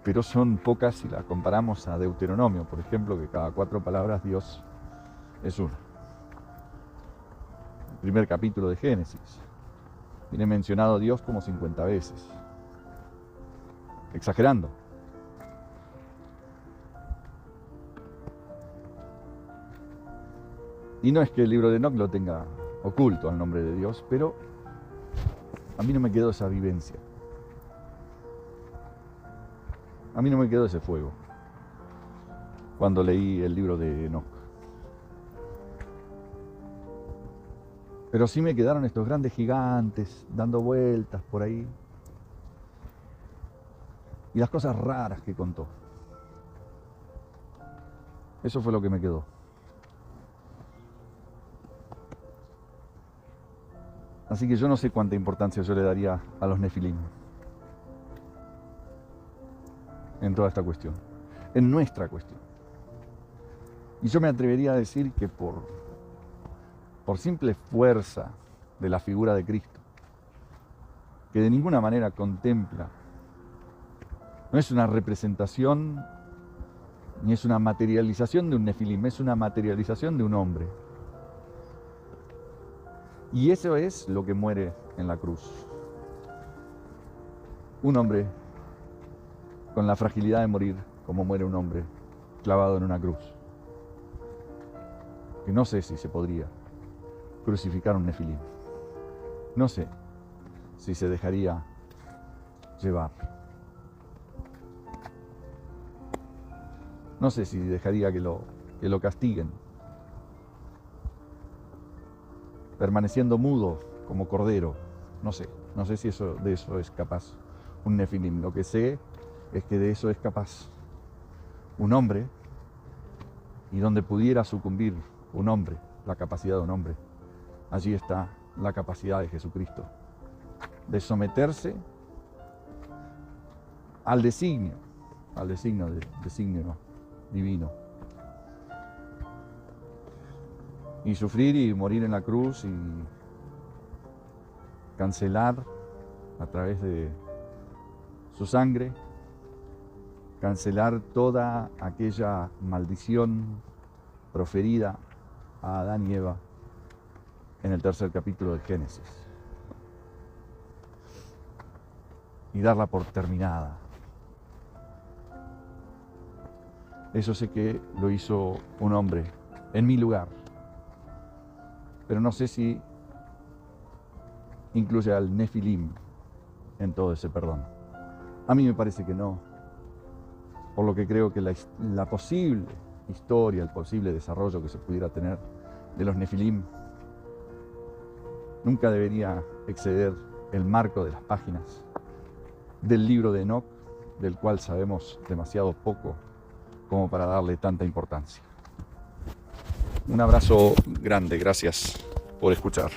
pero son pocas si la comparamos a Deuteronomio, por ejemplo, que cada 4 palabras Dios es uno. El primer capítulo de Génesis viene mencionado Dios como 50 veces, exagerando. Y no es que el libro de Enoc lo tenga oculto al nombre de Dios, pero a mí no me quedó esa vivencia. A mí no me quedó ese fuego cuando leí el libro de Enoc. Pero sí me quedaron estos grandes gigantes dando vueltas por ahí. Y las cosas raras que contó. Eso fue lo que me quedó. Así que yo no sé cuánta importancia yo le daría a los nefilim en toda esta cuestión, en nuestra cuestión. Y yo me atrevería a decir que por simple fuerza de la figura de Cristo, que de ninguna manera contempla, no es una representación ni es una materialización de un nefilim, es una materialización de un hombre. Y eso es lo que muere en la cruz. Un hombre con la fragilidad de morir como muere un hombre clavado en una cruz. Que no sé si se podría crucificar un nefilim. No sé si se dejaría llevar. No sé si dejaría que lo castiguen, permaneciendo mudo como cordero. No sé si de eso es capaz un nefilim. Lo que sé es que de eso es capaz un hombre, y donde pudiera sucumbir un hombre, la capacidad de un hombre, allí está la capacidad de Jesucristo de someterse al designio divino, y sufrir y morir en la cruz y cancelar a través de su sangre, cancelar toda aquella maldición proferida a Adán y Eva en el 3er capítulo de Génesis, y darla por terminada. Eso sé que lo hizo un hombre en mi lugar, pero no sé si incluye al nefilim en todo ese perdón. A mí me parece que no, por lo que creo que la posible historia, el posible desarrollo que se pudiera tener de los nefilim nunca debería exceder el marco de las páginas del libro de Enoc, del cual sabemos demasiado poco como para darle tanta importancia. Un abrazo grande, gracias por escuchar.